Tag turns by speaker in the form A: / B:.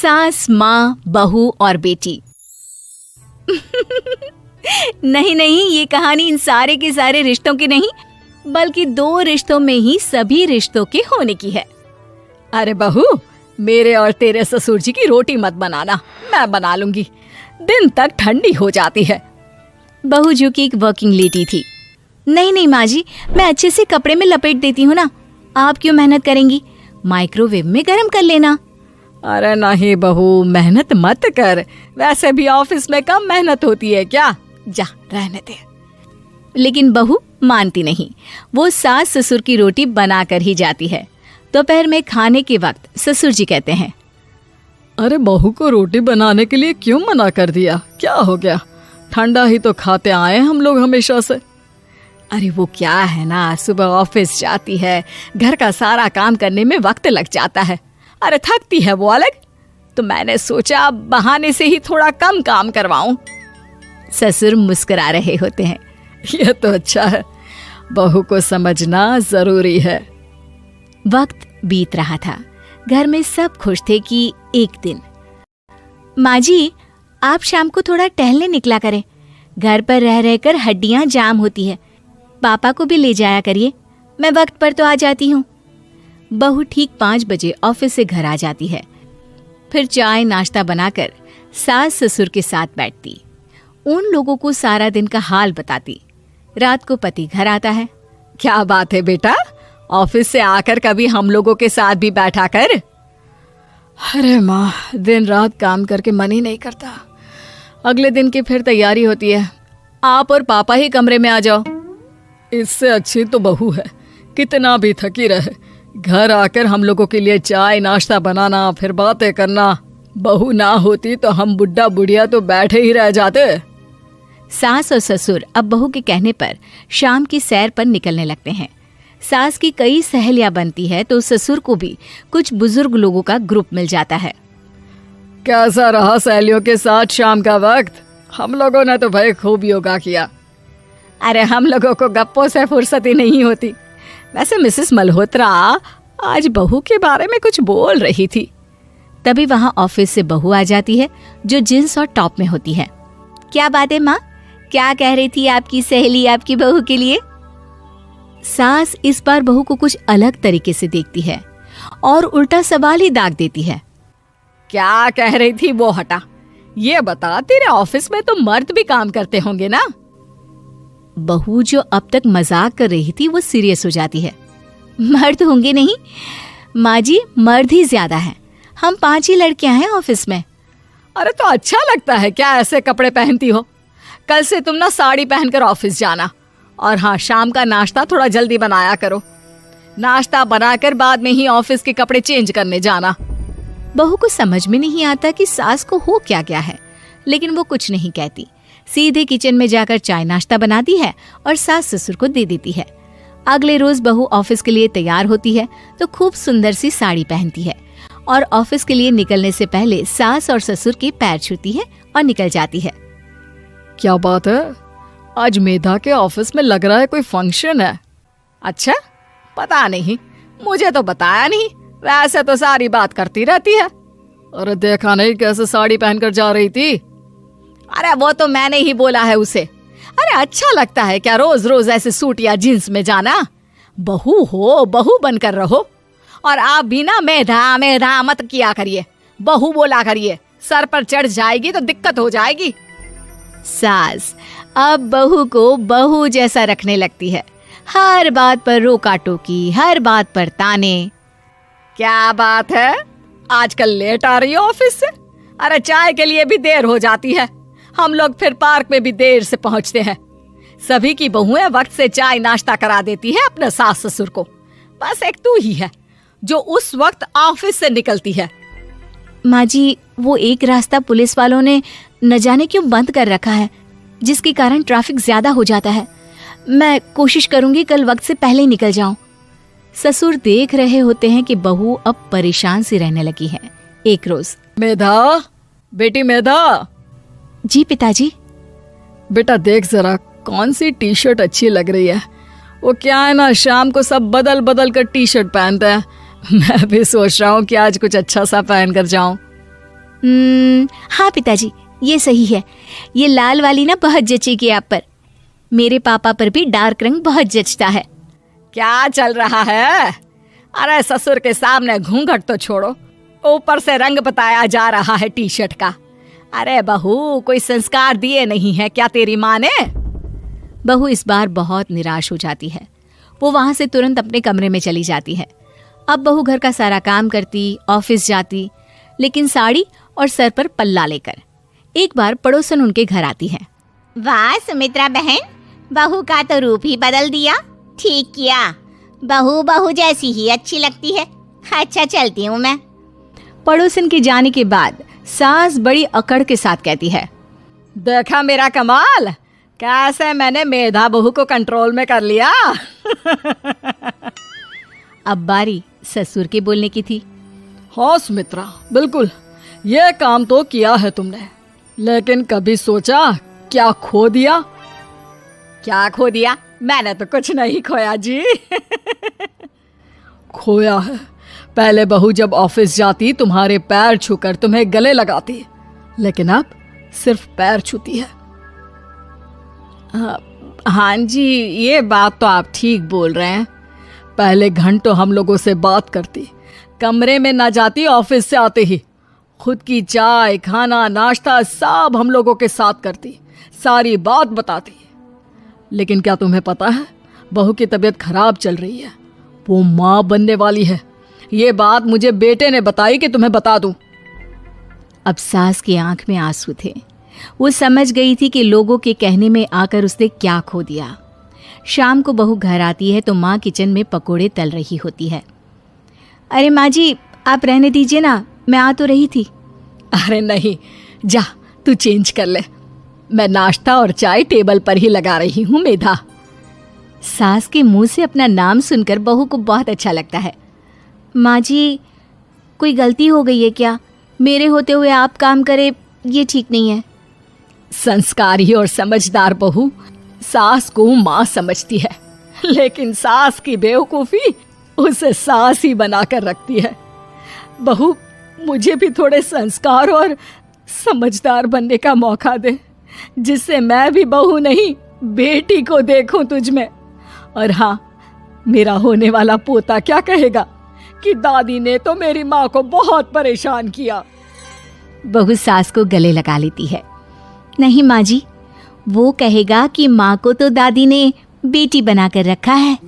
A: सास, माँ, बहू और बेटी। नहीं नहीं, ये कहानी इन सारे के सारे रिश्तों की नहीं, बल्कि 2 रिश्तों में ही सभी रिश्तों के होने की है। अरे बहू, मेरे और तेरे ससुर जी की रोटी मत बनाना, मैं बना लूंगी, दिन तक ठंडी हो जाती है। बहू जो कि एक वर्किंग लेडी थी। नहीं नहीं माँ जी, मैं अच्छे से कपड़े में लपेट देती हूँ ना, आप क्यों मेहनत करेंगी, माइक्रोवेव में गर्म कर लेना। अरे नहीं बहू, मेहनत मत कर, वैसे भी ऑफिस में कम मेहनत होती है क्या, जा रहने दे। लेकिन बहू मानती नहीं, वो सास ससुर की रोटी बनाकर ही जाती है। दोपहर में खाने के वक्त ससुर जी कहते हैं, अरे बहू को रोटी बनाने के लिए क्यों मना कर दिया, क्या हो गया, ठंडा ही तो खाते आए हम लोग हमेशा से। अरे वो क्या है ना, सुबह ऑफिस जाती है, घर का सारा काम करने में वक्त लग जाता है, अरे थकती है वो अलग, तो मैंने सोचा बहाने से ही थोड़ा कम काम करवाऊं। ससुर मुस्कुरा रहे होते हैं, यह तो अच्छा है, बहू को समझना जरूरी है। वक्त बीत रहा था, घर में सब खुश थे कि एक दिन, माँ जी आप शाम को थोड़ा टहलने निकला करें, घर पर रह रहकर हड्डियां जाम होती है, पापा को भी ले जाया करिए, मैं वक्त पर तो आ जाती हूँ। बहू ठीक 5 बजे ऑफिस से घर आ जाती है, फिर चाय नाश्ता बनाकर सास ससुर के साथ बैठती, उन लोगों को सारा दिन का हाल बताती। रात को पति घर आता है, क्या बात है बेटा, ऑफिस से आकर कभी हम लोगों के साथ भी बैठा कर। अरे माँ, दिन रात काम करके मन ही नहीं करता, अगले दिन की फिर तैयारी होती है, आप और पापा ही कमरे में आ जाओ। इससे अच्छी तो बहू है, कितना भी थकी रहे, घर आकर हम लोगों के लिए चाय नाश्ता बनाना, फिर बातें करना, बहू ना होती तो हम बुढ़ा बुढ़िया तो बैठे ही रह जाते। सास और ससुर अब बहू के कहने पर शाम की सैर पर निकलने लगते हैं। सास की कई सहेलियां बनती है तो ससुर को भी कुछ बुजुर्ग लोगों का ग्रुप मिल जाता है। कैसा रहा सहेलियों के साथ शाम का वक्त, हम लोगों ने तो भाई खूब योगा किया। अरे हम लोगों को गप्पों से फुर्सत ही नहीं होती। वैसे मिसेस मल्होत्रा आज बहू के बारे में कुछ बोल रही थी। तभी वहां ऑफिस से बहू आ जाती है जो जींस और टॉप में होती है। क्या बात है माँ, क्या कह रही थी आपकी सहेली आपकी बहू के लिए? सास इस बार बहू को कुछ अलग तरीके से देखती है और उल्टा सवाल ही दाग देती है। क्या कह रही थी वो हटा, ये बता, तेरे ऑफिस में तो मर्द भी काम करते होंगे ना? बहू जो अब तक मजाक कर रही थी वो सीरियस हो जाती है। मर्द होंगे नहीं माँ जी, मर्द ही ज्यादा है, हम 5 ही लड़कियां हैं ऑफिस में। अरे तो अच्छा लगता है क्या ऐसे कपड़े पहनती हो? कल से तुम ना साड़ी पहनकर ऑफिस जाना, और हाँ, शाम का नाश्ता थोड़ा जल्दी बनाया करो, नाश्ता बनाकर बाद में ही ऑफिस के कपड़े चेंज करने जाना। बहू को समझ में नहीं आता कि सास को हो क्या गया है, लेकिन वो कुछ नहीं कहती, सीधे किचन में जाकर चाय नाश्ता बनाती है और सास ससुर को दे देती है। अगले रोज बहू ऑफिस के लिए तैयार होती है तो खूब सुंदर सी साड़ी पहनती है और ऑफिस के लिए निकलने से पहले सास और ससुर के पैर छूती है और निकल जाती है। क्या बात है, आज मेधा के ऑफिस में लग रहा है कोई फंक्शन है। अच्छा, पता नहीं, मुझे तो बताया नहीं, वैसे तो सारी बात करती रहती है। अरे देखा नहीं कैसे साड़ी पहनकर जा रही थी? अरे वो तो मैंने ही बोला है उसे। अरे अच्छा लगता है क्या रोज रोज ऐसे सूट या जींस में जाना? बहू हो, बहू बनकर रहो, और आप भी ना मेधा मेधा मत किया करिए, बहू बोला करिए, सर पर चढ़ जाएगी तो दिक्कत हो जाएगी। सास अब बहू को बहू जैसा रखने लगती है, हर बात पर रोका टोकी, हर बात पर ताने। क्या बात है, आजकल लेट आ रही है ऑफिस से? अरे चाय के लिए भी देर हो जाती है, हम लोग फिर पार्क में भी देर से पहुंचते हैं। सभी की बहुएं वक्त से चाय नाश्ता करा देती है अपने सास ससुर को, बस एक तू ही है जो उस वक्त ऑफिस से निकलती है। माँ जी, वो एक रास्ता पुलिस वालों ने न जाने क्यों बंद कर रखा है, जिसके कारण ट्रैफिक ज्यादा हो जाता है। मैं कोशिश करूंगी कल वक्त से पहले ही निकल जाऊं। ससुर देख रहे होते हैं कि बहू अब परेशान सी रहने लगी है। एक रोज, मेधा, बेटी मेधा। जी पिताजी। बेटा देख जरा कौन सी टी शर्ट अच्छी लग रही है। वो क्या है ना, शाम को सब बदल बदल कर टी शर्ट पहनते हैं, मैं भी सोच रहा हूँ कि आज कुछ अच्छा सा पहन कर जाऊं। हाँ पिताजी, ये सही है। ये लाल वाली ना बहुत जचेगी आप पर। मेरे पापा पर भी डार्क रंग बहुत जचता है।
B: क्या चल रहा है? अरे ससुर के सामने घूंघट तो छोड़ो, ऊपर से रंग बताया जा रहा है टी शर्ट का। अरे बहू, कोई संस्कार दिए नहीं है क्या तेरी माँ ने?
A: बहू इस बार बहुत निराश हो जाती है। वो वहां से तुरंत अपने कमरे में चली जाती है। अब बहू घर का सारा काम करती, ऑफिस जाती, लेकिन साड़ी और सर पर पल्ला लेकर। एक बार पड़ोसन उनके घर आती है।
C: वाह सुमित्रा बहन, बहू का तो रूप ही बदल दिया। ठीक किया, बहू बहू जैसी ही अच्छी लगती है। अच्छा चलती हूँ मैं।
A: पड़ोसन के जाने के बाद सास बड़ी अकड़ के साथ कहती है,
B: देखा मेरा कमाल, कैसे मैंने मेधा बहू को कंट्रोल में कर लिया।
A: अब बारी ससुर के बोलने की थी।
B: हाँ सुमित्रा, बिल्कुल ये काम तो किया है तुमने, लेकिन कभी सोचा क्या खो दिया? क्या खो दिया? मैंने तो कुछ नहीं खोया जी। खोया है, पहले बहू जब ऑफिस जाती तुम्हारे पैर छूकर तुम्हें गले लगाती, लेकिन अब सिर्फ पैर छूती है। हाँ जी, ये बात तो आप ठीक बोल रहे हैं। पहले घंटों हम लोगों से बात करती, कमरे में ना जाती, ऑफिस से आते ही खुद की चाय, खाना, नाश्ता सब हम लोगों के साथ करती, सारी बात बताती। लेकिन क्या तुम्हें पता है, बहू की तबीयत खराब चल रही है, वो माँ बनने वाली है। ये बात मुझे बेटे ने बताई कि तुम्हें बता दूं।
A: अब सास की आंख में आंसू थे। वो समझ गई थी कि लोगों के कहने में आकर उसने क्या खो दिया। शाम को बहू घर आती है तो माँ किचन में पकोड़े तल रही होती है। अरे माँ जी, आप रहने दीजिए ना, मैं आ तो रही थी।
B: अरे नहीं, जा तू चेंज कर ले, मैं नाश्ता और चाय टेबल पर ही लगा रही हूँ मेधा।
A: सास के मुंह से अपना नाम सुनकर बहू को बहुत अच्छा लगता है। माँ जी, कोई गलती हो गई है क्या? मेरे होते हुए आप काम करे, ये ठीक नहीं है।
B: संस्कारी और समझदार बहू सास को माँ समझती है, लेकिन सास की बेवकूफ़ी उसे सास ही बनाकर रखती है। बहू, मुझे भी थोड़े संस्कार और समझदार बनने का मौका दे, जिससे मैं भी बहू नहीं बेटी को देखूं तुझ में। और हाँ, मेरा होने वाला पोता क्या कहेगा कि दादी ने तो मेरी माँ को बहुत परेशान किया।
A: बहू सास को गले लगा लेती है। नहीं माँ जी, वो कहेगा कि माँ को तो दादी ने बेटी बनाकर रखा है।